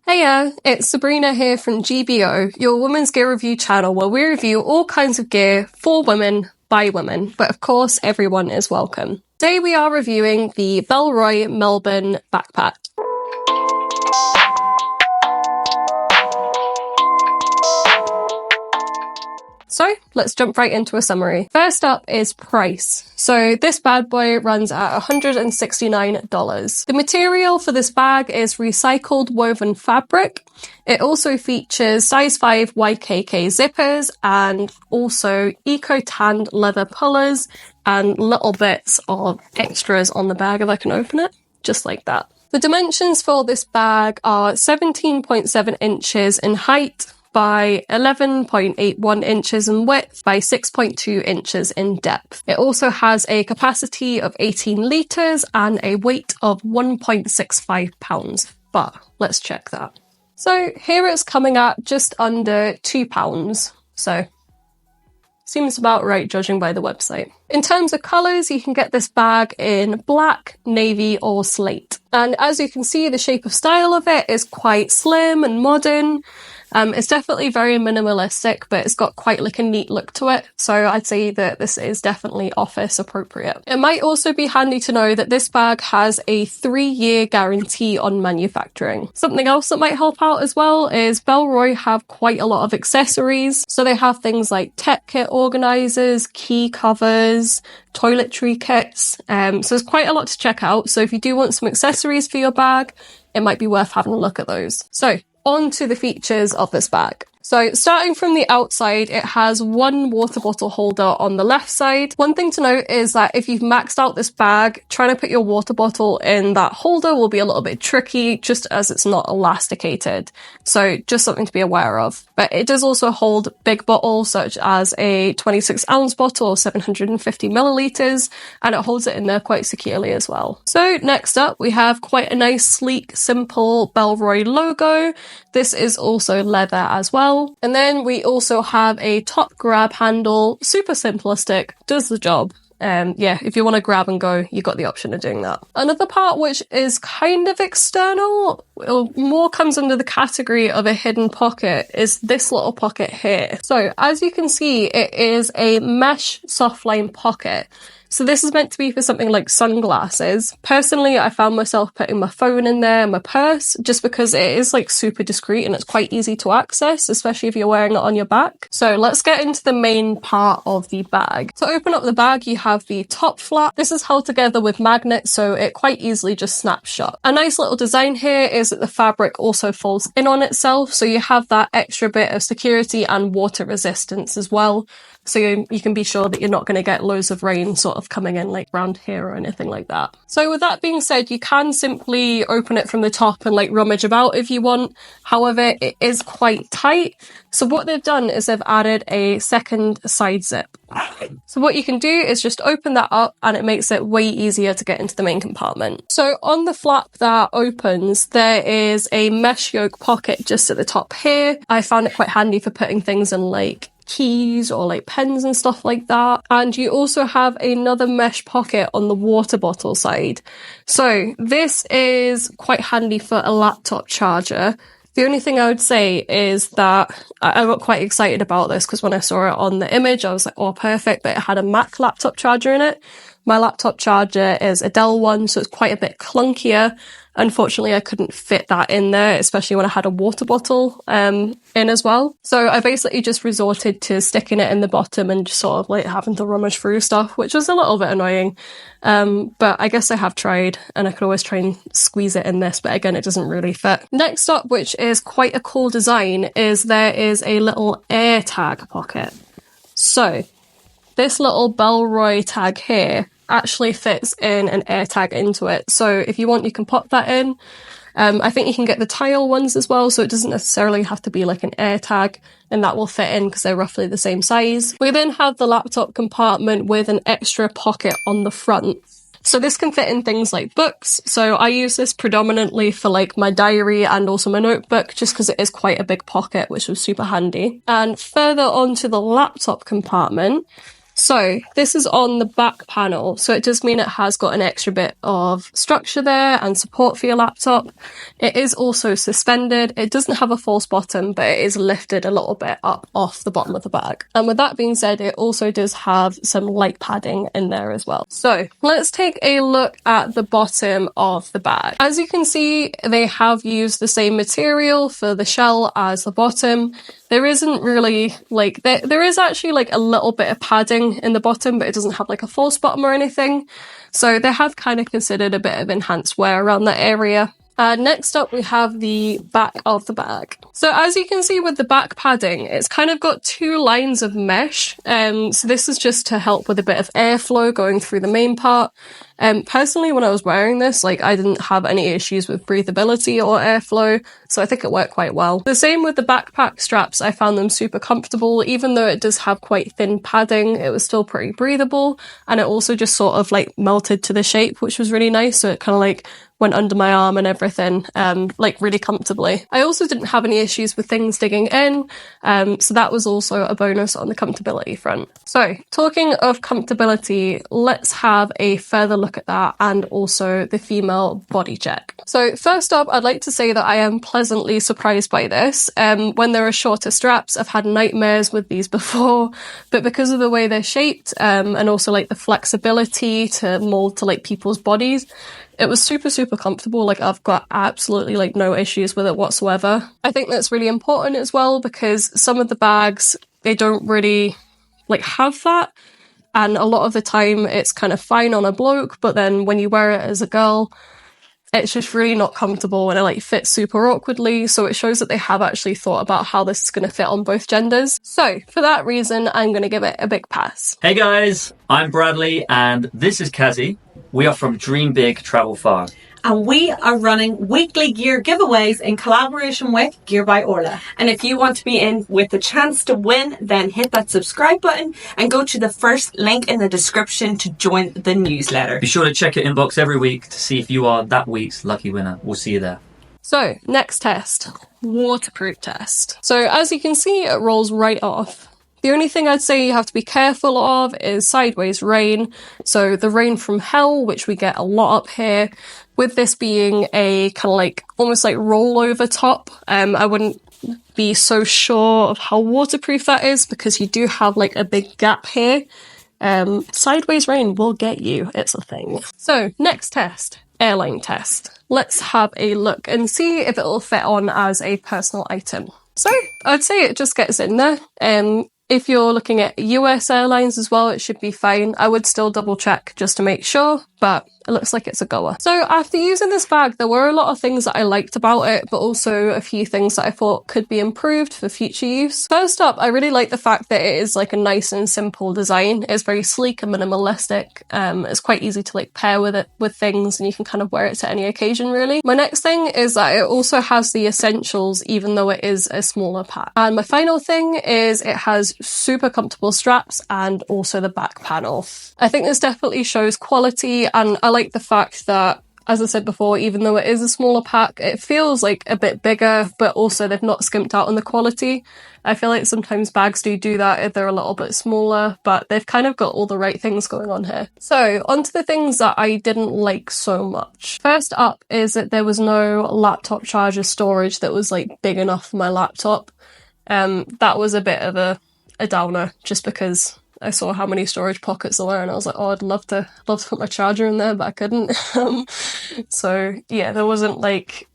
Heya, it's Sabrina here from GBO, your women's gear review channel where we review all kinds of gear for women, by women, but of course everyone is welcome. Today we are reviewing the Bellroy Melbourne Backpack. So let's jump right into a summary. First up is price. So this bad boy runs at $169. The material for this bag is recycled woven fabric. It also features size 5 YKK zippers and also eco-tanned leather pullers and little bits of extras on the bag if I can open it, just like that. The dimensions for this bag are 17.7 inches in height, by 11.81 inches in width by 6.2 inches in depth. It also has a capacity of 18 litres and a weight of 1.65 pounds. But let's check that. So here it's coming at just under 2 pounds. So seems about right judging by the website. In terms of colours, you can get this bag in black, navy or slate. And as you can see, the shape of style of it is quite slim and modern. It's definitely very minimalistic, but it's got quite like a neat look to it. So I'd say that this is definitely office appropriate. It might also be handy to know that this bag has a 3-year guarantee on manufacturing. Something else that might help out as well is Bellroy have quite a lot of accessories. So they have things like tech kit organisers, key covers, toiletry kits. So there's quite a lot to check out. So if you do want some accessories for your bag, it might be worth having a look at those. So on to the features of this bag. So starting from the outside, it has one water bottle holder on the left side. One thing to note is that if you've maxed out this bag, trying to put your water bottle in that holder will be a little bit tricky just as it's not elasticated. So just something to be aware of. But it does also hold big bottles such as a 26 ounce bottle or 750 millilitres, and it holds it in there quite securely as well. So next up, we have quite a nice, sleek, simple Bellroy logo. This is also leather as well. And then we also have a top grab handle, super simplistic, does the job. Yeah, if you want to grab and go, you've got the option of doing that. Another part which is kind of external, or more comes under the category of a hidden pocket, is this little pocket here. So as you can see, it is a mesh softline pocket. So this is meant to be for something like sunglasses. Personally, I found myself putting my phone in there and my purse just because it is like super discreet and it's quite easy to access, especially if you're wearing it on your back. So let's get into the main part of the bag. To open up the bag, you have the top flap. This is held together with magnets, so it quite easily just snaps shut. A nice little design here is that the fabric also folds in on itself, so you have that extra bit of security and water resistance as well. So you can be sure that you're not going to get loads of rain sort of coming in like round here or anything like that. So with that being said, you can simply open it from the top and like rummage about if you want. However, it is quite tight. So what they've done is they've added a second side zip. So what you can do is just open that up and it makes it way easier to get into the main compartment. So on the flap that opens, there is a mesh yoke pocket just at the top here. I found it quite handy for putting things in like keys or like pens and stuff like that. And you also have another mesh pocket on the water bottle side. So this is quite handy for a laptop charger. The only thing I would say is that I got quite excited about this because when I saw it on the image, I was like, oh, perfect. But it had a Mac laptop charger in it. My laptop charger is a Dell one, so it's quite a bit clunkier. Unfortunately, I couldn't fit that in there, especially when I had a water bottle in as well. So I basically just resorted to sticking it in the bottom and just sort of like having to rummage through stuff, which was a little bit annoying. But I guess I have tried and I could always try and squeeze it in this, but again, it doesn't really fit. Next up, which is quite a cool design, is there is a little air tag pocket. So this little Bellroy tag here actually fits in an air tag into it. So if you want, you can pop that in. I think you can get the tile ones as well, so it doesn't necessarily have to be like an air tag, and that will fit in because they're roughly the same size. We then have the laptop compartment with an extra pocket on the front. So this can fit in things like books. So I use this predominantly for like my diary and also my notebook, just because it is quite a big pocket, which was super handy. And further onto the laptop compartment, So this is on the back panel. So it does mean it has got an extra bit of structure there and support for your laptop. It is also suspended. It doesn't have a false bottom, but it is lifted a little bit up off the bottom of the bag. And with that being said, it also does have some light padding in there as well. So let's take a look at the bottom of the bag. As you can see, they have used the same material for the shell as the bottom. There isn't really like, there is actually like a little bit of padding in the bottom, but it doesn't have like a false bottom or anything. So they have kind of considered a bit of enhanced wear around that area. Next up, we have the back of the bag. So as you can see with the back padding, it's kind of got two lines of mesh. So this is just to help with a bit of airflow going through the main part. Personally, when I was wearing this, like I didn't have any issues with breathability or airflow, so I think it worked quite well. The same with the backpack straps. I found them super comfortable. Even though it does have quite thin padding, it was still pretty breathable, and it also just sort of like melted to the shape, which was really nice. So it kind of like went under my arm and everything, like really comfortably. I also didn't have any issues with things digging in, so that was also a bonus on the comfortability front. So talking of comfortability, let's have a further look at that and also the female body check. So first up, I'd like to say that I am pleasantly surprised by this. When there are shorter straps, I've had nightmares with these before, but because of the way they're shaped, and also like the flexibility to mold to like people's bodies, it was super, super comfortable. Like I've got absolutely like no issues with it whatsoever. I think that's really important as well, because some of the bags, they don't really like have that. And a lot of the time it's kind of fine on a bloke, but then when you wear it as a girl, it's just really not comfortable and it like fits super awkwardly. So it shows that they have actually thought about how this is going to fit on both genders. So for that reason, I'm going to give it a big pass. Hey guys, I'm Bradley and this is Kazi. We are from Dream Big, Travel Far. And we are running weekly gear giveaways in collaboration with Gear by Orla. And if you want to be in with the chance to win, then hit that subscribe button and go to the first link in the description to join the newsletter. Be sure to check your inbox every week to see if you are that week's lucky winner. We'll see you there. So next test, waterproof test. So as you can see, it rolls right off. The only thing I'd say you have to be careful of is sideways rain. So the rain from hell, which we get a lot up here, with this being a kind of like almost like rollover top, I wouldn't be so sure of how waterproof that is because you do have like a big gap here. Sideways rain will get you, it's a thing. So next test, airline test. Let's have a look and see if it'll fit on as a personal item. So I'd say it just gets in there. If you're looking at US airlines as well, it should be fine. I would still double check just to make sure, but it looks like it's a goer. So after using this bag, there were a lot of things that I liked about it, but also a few things that I thought could be improved for future use. First up, I really like the fact that it is like a nice and simple design. It's very sleek and minimalistic. It's quite easy to like pair with it with things and you can kind of wear it to any occasion really. My next thing is that it also has the essentials even though it is a smaller pack. And my final thing is it has super comfortable straps and also the back panel. I think this definitely shows quality, and I like the fact that, as I said before, even though it is a smaller pack, it feels like a bit bigger, but also they've not skimped out on the quality. I feel like sometimes bags do that if they're a little bit smaller, but they've kind of got all the right things going on here. So onto the things that I didn't like so much. First up is that there was no laptop charger storage that was like big enough for my laptop. That was a bit of a downer just because I saw how many storage pockets there were and I was like, oh, I'd love to put my charger in there, but I couldn't. So yeah, there wasn't like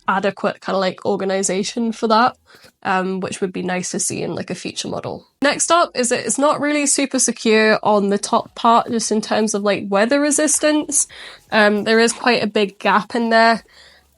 adequate kind of like organization for that, which would be nice to see in like a future model. Next up is that it's not really super secure on the top part, just in terms of like weather resistance. There is quite a big gap in there.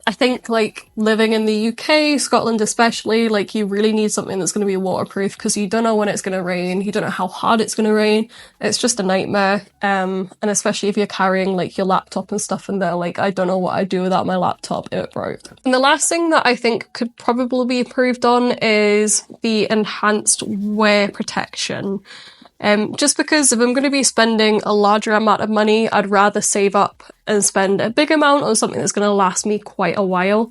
I think like living in the UK, Scotland especially, like you really need something that's going to be waterproof because you don't know when it's going to rain, you don't know how hard it's going to rain. It's just a nightmare. And especially if you're carrying like your laptop and stuff in there, like I don't know what I'd do without my laptop if it broke. And the last thing that I think could probably be improved on is the enhanced wear protection. Just because if I'm going to be spending a larger amount of money, I'd rather save up and spend a big amount on something that's going to last me quite a while.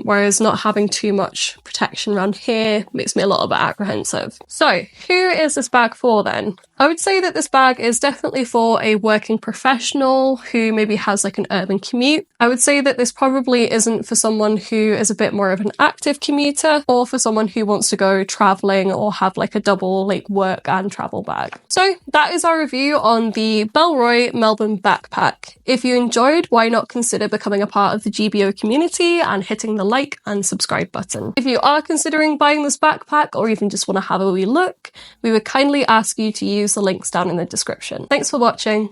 whereas not having too much protection around here makes me a little bit apprehensive. So who is this bag for then? I would say that this bag is definitely for a working professional who maybe has like an urban commute. I would say that this probably isn't for someone who is a bit more of an active commuter, or for someone who wants to go traveling or have like a double like work and travel bag. So that is our review on the Bellroy Melbourne Backpack. If you enjoyed, why not consider becoming a part of the GBO community and hitting the like and subscribe button. If you are considering buying this backpack, or even just want to have a wee look, we would kindly ask you to use the links down in the description. Thanks for watching.